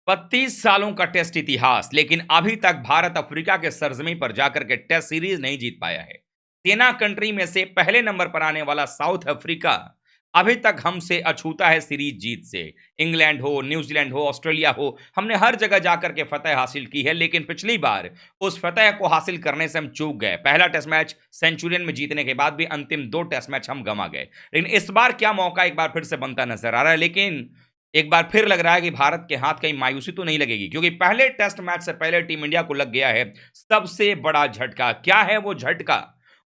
32 सालों का टेस्ट इतिहास, लेकिन अभी तक भारत अफ्रीका के सरजमी पर जाकर के टेस्ट सीरीज नहीं जीत पाया है। 10 कंट्री में से पहले नंबर पर आने वाला साउथ अफ्रीका अभी तक हमसे अछूता है सीरीज जीत से। इंग्लैंड हो, न्यूजीलैंड हो, ऑस्ट्रेलिया हो, हमने हर जगह जाकर के फतह हासिल की है, लेकिन पिछली बार उस फतह को हासिल करने से हम चूक गए। पहला टेस्ट मैच सेंचुरियन में जीतने के बाद भी अंतिम 2 टेस्ट मैच हम गंवा गए। लेकिन इस बार क्या मौका एक बार फिर से बनता नजर आ रहा है, लेकिन एक बार फिर लग रहा है कि भारत के हाथ कहीं मायूसी तो नहीं लगेगी, क्योंकि पहले टेस्ट मैच से पहले टीम इंडिया को लग गया है सबसे बड़ा झटका। क्या है वो झटका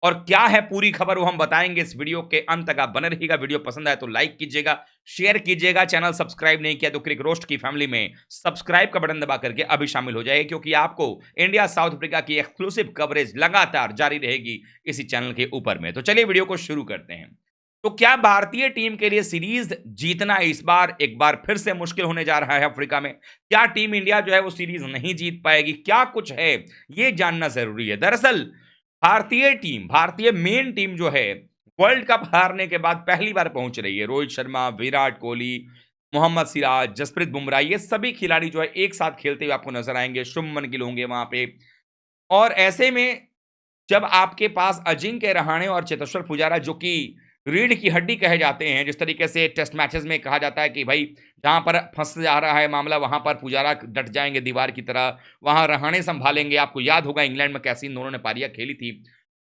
और क्या है पूरी खबर, वो हम बताएंगे इस वीडियो के अंत तक। आप बने रहिएगा। वीडियो पसंद आए तो लाइक कीजिएगा, शेयर कीजिएगा। चैनल सब्सक्राइब नहीं किया तो क्रिक रोस्ट की फैमिली में सब्सक्राइब का बटन दबा करके अभी शामिल हो जाए, क्योंकि आपको इंडिया साउथ अफ्रीका की एक्सक्लूसिव कवरेज लगातार जारी रहेगी इसी चैनल के ऊपर में। तो चलिए वीडियो को शुरू करते हैं। तो क्या भारतीय टीम के लिए सीरीज जीतना इस बार एक बार फिर से मुश्किल होने जा रहा है अफ्रीका में? क्या टीम इंडिया जो है वो सीरीज नहीं जीत पाएगी? क्या कुछ है, ये जानना जरूरी है। दरअसल भारतीय मेन टीम जो है वर्ल्ड कप हारने के बाद पहली बार पहुंच रही है। रोहित शर्मा, विराट कोहली, मोहम्मद सिराज, जसप्रीत बुमराह, ये सभी खिलाड़ी जो है एक साथ खेलते हुए आपको नजर आएंगे। शुभमन गिल होंगे वहां पे। और ऐसे में जब आपके पास अजिंक्य रहाणे और चेतेश्वर पुजारा, जो कि रीढ़ की हड्डी कहे जाते हैं, जिस तरीके से टेस्ट मैचेस में कहा जाता है कि भाई जहां पर फंस जा रहा है मामला वहां पर पुजारा डट जाएंगे दीवार की तरह, वहां रहाणे संभालेंगे। आपको याद होगा इंग्लैंड में कैसी इन दोनों ने पारियां खेली थी।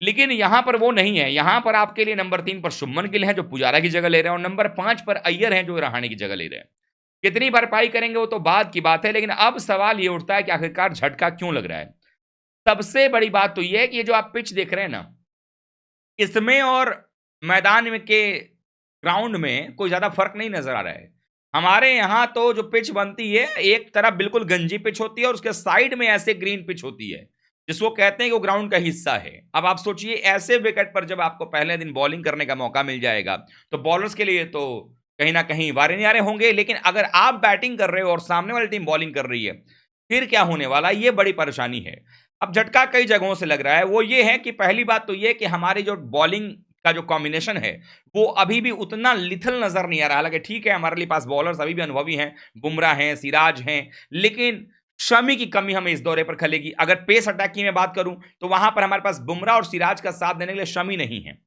लेकिन यहां पर वो नहीं है। यहां पर आपके लिए नंबर 3 पर शुभमन गिल है जो पुजारा की जगह ले रहे हैं, और नंबर 5 पर अय्यर है जो रहाणे की जगह ले रहे हैं। कितनी भरपाई करेंगे वो तो बाद की बात है, लेकिन अब सवाल ये उठता है कि आखिरकार झटका क्यों लग रहा है। सबसे बड़ी बात तो ये है कि ये जो आप पिच देख रहे हैं ना, इसमें और मैदान में के ग्राउंड में कोई ज्यादा फर्क नहीं नजर आ रहा है। हमारे यहाँ तो जो पिच बनती है एक तरफ बिल्कुल गंजी पिच होती है और उसके साइड में ऐसे ग्रीन पिच होती है, जिसको कहते हैं कि वो ग्राउंड का हिस्सा है। अब आप सोचिए ऐसे विकेट पर जब आपको पहले दिन बॉलिंग करने का मौका मिल जाएगा तो बॉलर्स के लिए तो कहीं ना कहीं वारे न्यारे होंगे। लेकिन अगर आप बैटिंग कर रहे हो और सामने वाली टीम बॉलिंग कर रही है, फिर क्या होने वाला है, ये बड़ी परेशानी है। अब झटका कई जगहों से लग रहा है। वो ये है कि पहली बात तो ये कि हमारी जो बॉलिंग का जो कॉम्बिनेशन है वो अभी भी उतना लिथल नजर नहीं आ रहा। हालांकि ठीक है, हमारे लिए पास बॉलर्स अभी भी अनुभवी हैं, बुमराह हैं, सिराज हैं, लेकिन शमी की कमी हमें इस दौरे पर खलेगी। अगर पेस अटैक की मैं बात करूं तो वहां पर हमारे पास बुमराह और सिराज का साथ देने के लिए शमी नहीं है।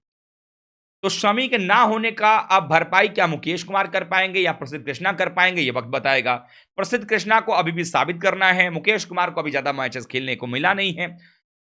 तो शमी के ना होने का अब भरपाई क्या मुकेश कुमार कर पाएंगे या प्रसिद्ध कृष्णा कर पाएंगे, ये वक्त बताएगा। प्रसिद्ध कृष्णा को अभी भी साबित करना है, मुकेश कुमार को अभी ज्यादा मैचेस खेलने को मिला नहीं है।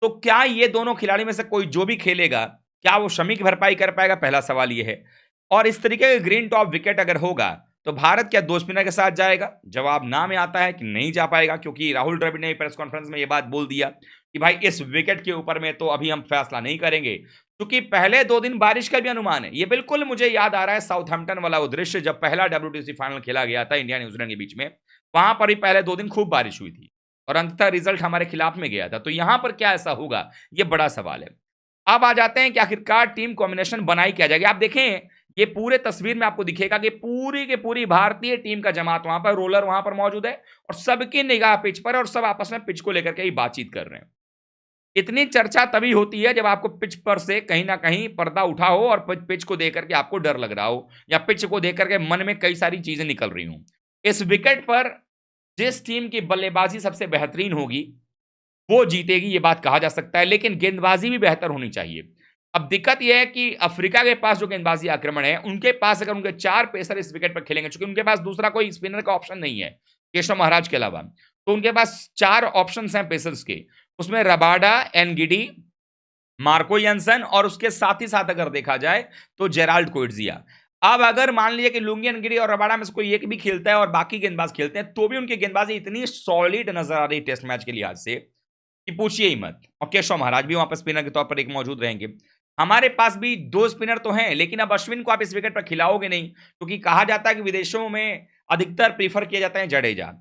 तो क्या ये दोनों खिलाड़ी में से कोई जो भी खेलेगा, क्या वो शमी की भरपाई कर पाएगा? पहला सवाल ये है। और इस तरीके का ग्रीन टॉप विकेट अगर होगा तो भारत क्या 2 स्पिनर के साथ जाएगा? जवाब ना में आता है कि नहीं जा पाएगा, क्योंकि राहुल द्रविड़ ने प्रेस कॉन्फ्रेंस में यह बात बोल दिया कि भाई इस विकेट के ऊपर में तो अभी हम फैसला नहीं करेंगे, क्योंकि पहले 2 दिन बारिश का भी अनुमान है। ये बिल्कुल मुझे याद आ रहा है साउथहैम्पटन वाला वो दृश्य, जब पहला WTC फाइनल खेला गया था इंडिया न्यूजीलैंड के बीच में। वहां पर भी पहले 2 दिन खूब बारिश हुई थी और अंततः रिजल्ट हमारे खिलाफ में गया था। तो यहां पर क्या ऐसा होगा, ये बड़ा सवाल है। अब आ जाते हैं कि आखिरकार टीम कॉम्बिनेशन बनाई क्या जाएगी। आप देखें ये पूरे तस्वीर में आपको दिखेगा कि पूरी की पूरी भारतीय टीम का जमात वहां पर, रोलर वहां पर मौजूद है और सबकी निगाह पिच पर, और सब आपस में पिच को लेकर के ही बातचीत कर रहे हैं। इतनी चर्चा तभी होती है जब आपको पिच पर से कहीं ना कहीं पर्दा उठा हो और पिच को देख करके आपको डर लग रहा हो, या पिच को देख करके मन में कई सारी चीजें निकल रही हूं। इस विकेट पर जिस टीम की बल्लेबाजी सबसे बेहतरीन होगी वो जीतेगी, ये बात कहा जा सकता है, लेकिन गेंदबाजी भी बेहतर होनी चाहिए। अब दिक्कत यह है कि अफ्रीका के पास जो गेंदबाजी आक्रमण है, उनके पास अगर उनके 4 पेसर इस विकेट पर खेलेंगे, चूंकि उनके पास दूसरा कोई स्पिनर का ऑप्शन नहीं है केशव महाराज के अलावा, तो उनके पास 4 ऑप्शन हैं पेसर्स के। उसमें रबाडा, एनगिडी, मार्को यंसन और उसके साथ ही साथ अगर देखा जाए तो जेराल्ड कोएट्जिया। अब अगर मान लीजिए कि लुंगी, एनगिडी और रबाडा में से कोई एक भी खेलता है और बाकी गेंदबाज खेलते हैं, तो भी उनकी गेंदबाजी इतनी सॉलिड नजर आ रही टेस्ट मैच के लिहाज से कि पूछिए ही मत। और केशव महाराज भी वहां पर स्पिनर के तौर पर एक मौजूद रहेंगे। हमारे पास भी 2 स्पिनर तो हैं, लेकिन अब अश्विन को आप इस विकेट पर खिलाओगे नहीं, क्योंकि कहा जाता है कि विदेशों में अधिकतर प्रीफर किया जाता है जडेजा,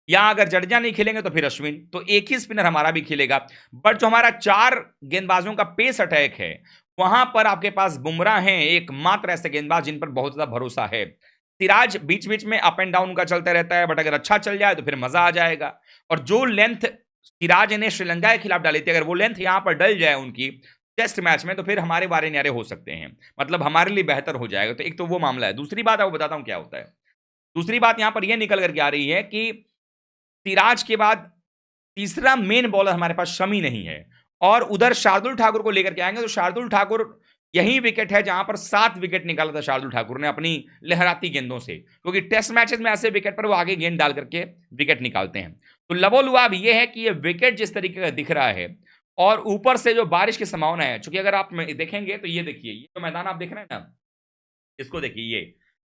या अगर जडेजा नहीं खेलेंगे तो फिर अश्विन, तो एक ही स्पिनर हमारा भी खेलेगा। बट जो हमारा 4 गेंदबाजों का पेस अटैक है, वहां पर आपके पास बुमराह हैं एकमात्र ऐसे गेंदबाज जिन पर बहुत ज्यादा भरोसा है। सिराज बीच बीच में अप एंड डाउन का चलता रहता है, बट अगर अच्छा चल जाए तो फिर मजा आ जाएगा। और जो लेंथ सिराज ने श्रीलंका के खिलाफ डाली थी, अगर वो लेंथ यहां पर डल जाए उनकी टेस्ट मैच में, तो फिर हमारे बारे न्यारे हो सकते हैं, मतलब हमारे लिए बेहतर हो जाएगा। तो एक तो वो मामला है। दूसरी बात आपको बताता हूं क्या होता है। दूसरी बात यहां पर यह निकल करके आ रही है कि सिराज के बाद तीसरा मेन बॉलर हमारे पास शमी नहीं है। और उधर शार्दुल ठाकुर को लेकर के आएंगे तो शार्दुल ठाकुर यही विकेट है जहां पर 7 विकेट निकाला था शार्दुल ठाकुर ने अपनी लहराती गेंदों से, क्योंकि टेस्ट मैचेस में ऐसे विकेट पर वो आगे गेंद डाल करके विकेट निकालते हैं। तो लबोलुआब ये है कि ये विकेट जिस तरीके का दिख रहा है और ऊपर से जो बारिश की संभावना है, चूंकि अगर आप देखेंगे तो ये देखिए, ये जो मैदान आप देख रहे हैं ना, इसको देखिए, ये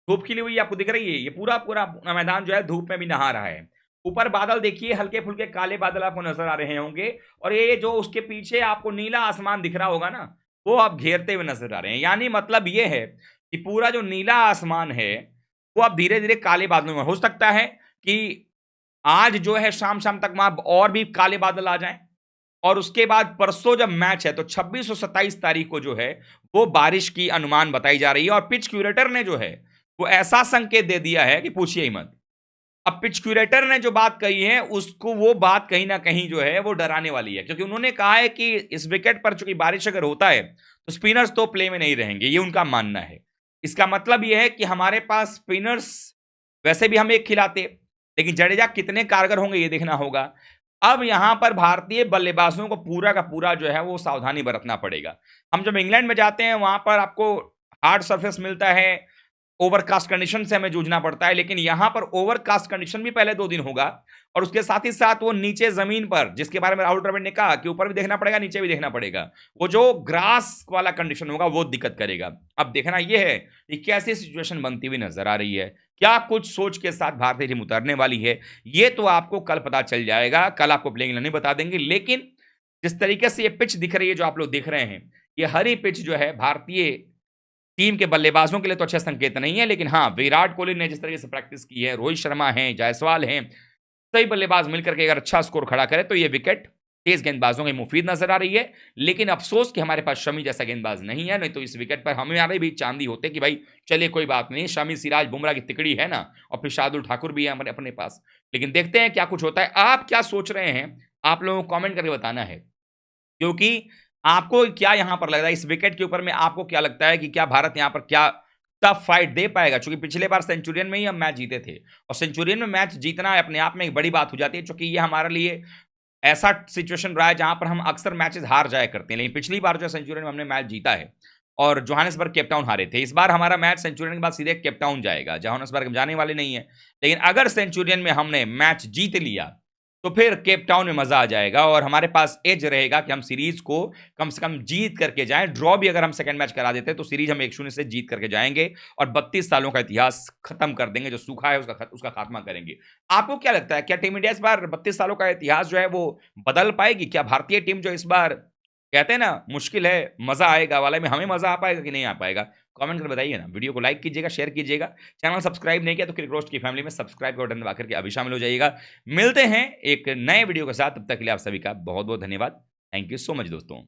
धूप खिली हुई आपको दिख रही है, ये पूरा पूरा मैदान जो है धूप में भी नहा रहा है। ऊपर बादल देखिए, हल्के फुल्के काले बादल आपको नजर आ रहे होंगे, और ये जो उसके पीछे आपको नीला आसमान दिख रहा होगा ना, वो आप घेरते हुए नजर आ रहे हैं। यानी मतलब ये है कि पूरा जो नीला आसमान है वो अब धीरे धीरे काले बादलों में, हो सकता है कि आज जो है शाम शाम तक वहां और भी काले बादल आ जाएं, और उसके बाद परसों जब मैच है तो 26 और 27 तारीख को जो है वो बारिश की अनुमान बताई जा रही है। और पिच क्यूरेटर ने जो है वो ऐसा संकेत दे दिया है कि पूछिए ही मत। अब पिच क्यूरेटर ने जो बात कही है उसको, वो बात कहीं ना कहीं जो है वो डराने वाली है, क्योंकि उन्होंने कहा है कि इस विकेट पर चूंकि बारिश अगर होता है तो स्पिनर्स तो प्ले में नहीं रहेंगे, ये उनका मानना है। इसका मतलब यह है कि हमारे पास स्पिनर्स वैसे भी हम एक खिलाते, लेकिन जडेजा कितने कारगर होंगे ये देखना होगा। अब यहां पर भारतीय बल्लेबाजों को पूरा का पूरा जो है वो सावधानी बरतना पड़ेगा। हम जब इंग्लैंड में जाते हैं वहां पर आपको हार्ड सरफेस मिलता है, ओवरकास्ट कंडीशन से हमें जूझना पड़ता है, लेकिन यहां पर ओवरकास्ट कंडीशन भी पहले 2 दिन होगा, और उसके साथ ही साथ वो नीचे जमीन पर, जिसके बारे में राहुल द्रविड़ ने कहा कि ऊपर भी देखना पड़ेगा नीचे भी देखना पड़ेगा, वो जो ग्रास वाला कंडीशन होगा वो दिक्कत करेगा। अब देखना यह है कि कैसी सिचुएशन बनती हुई नजर आ रही है, क्या कुछ सोच के साथ भारतीय टीम उतरने वाली है, ये तो आपको कल पता चल जाएगा। कल आपको प्लेइंग नहीं बता देंगे, लेकिन जिस तरीके से ये पिच दिख रही है जो आप लोग देख रहे हैं, ये हरी पिच जो है भारतीय टीम के बल्लेबाजों के लिए तो अच्छा संकेत नहीं है, लेकिन हाँ, विराट कोहली ने जिस तरीके से प्रैक्टिस की है, रोहित शर्मा हैं, जायसवाल हैं, सही बल्लेबाज मिलकर के अगर अच्छा स्कोर खड़ा करे तो ये विकेट तेज गेंदबाजों की मुफीद नजर आ रही है। लेकिन अफसोस कि हमारे पास शमी जैसा गेंदबाज नहीं है, नहीं तो इस विकेट पर हमारे भी चांदी होते कि भाई चलिए कोई बात नहीं, शमी, सिराज, बुमराह की तिकड़ी है ना, और फिर शार्दुल ठाकुर भी है हमारे अपने पास। लेकिन देखते हैं क्या कुछ होता है। आप क्या सोच रहे हैं, आप लोगों को कमेंट करके बताना है, क्योंकि आपको क्या यहां पर लग रहा है इस विकेट के ऊपर में, आपको क्या लगता है कि क्या भारत यहां पर क्या टफ फाइट दे पाएगा? क्योंकि पिछले बार सेंचुरियन में ही हम मैच जीते थे, और सेंचुरियन में मैच जीतना अपने आप में एक बड़ी बात हो जाती है, क्योंकि ये हमारे लिए ऐसा सिचुएशन रहा है जहां पर हम अक्सर मैचेस हार जाया करते हैं। लेकिन पिछली बार जो सेंचुरियन में हमने मैच जीता है और जोहानिसबर्ग केप टाउन हारे थे। इस बार हमारा मैच सेंचुरियन के बाद सीधे केप टाउन जाएगा, जोहानिसबर्ग हम जाने वाले नहीं है। लेकिन अगर सेंचुरियन में हमने मैच जीत लिया तो फिर केप टाउन में मजा आ जाएगा, और हमारे पास एज रहेगा कि हम सीरीज को कम से कम जीत करके जाएं। ड्रॉ भी अगर हम सेकंड मैच करा देते हैं तो सीरीज हम 1-0 से जीत करके जाएंगे, और 32 सालों का इतिहास खत्म कर देंगे, जो सूखा है उसका खात्मा करेंगे। आपको क्या लगता है, क्या टीम इंडिया इस बार 32 सालों का इतिहास जो है वो बदल पाएगी? क्या भारतीय टीम जो इस बार कहते हैं ना मुश्किल है मजा आएगा वाले में, हमें मजा आ पाएगा कि नहीं आ पाएगा? कमेंट करके बताइए ना। वीडियो को लाइक कीजिएगा, शेयर कीजिएगा, चैनल सब्सक्राइब नहीं किया तो क्रिक रोस्ट की फैमिली में सब्सक्राइब का बटन दबा करके अभी शामिल हो जाइएगा। मिलते हैं एक नए वीडियो के साथ, तब तक के लिए आप सभी का बहुत बहुत धन्यवाद। थैंक यू सो मच दोस्तों।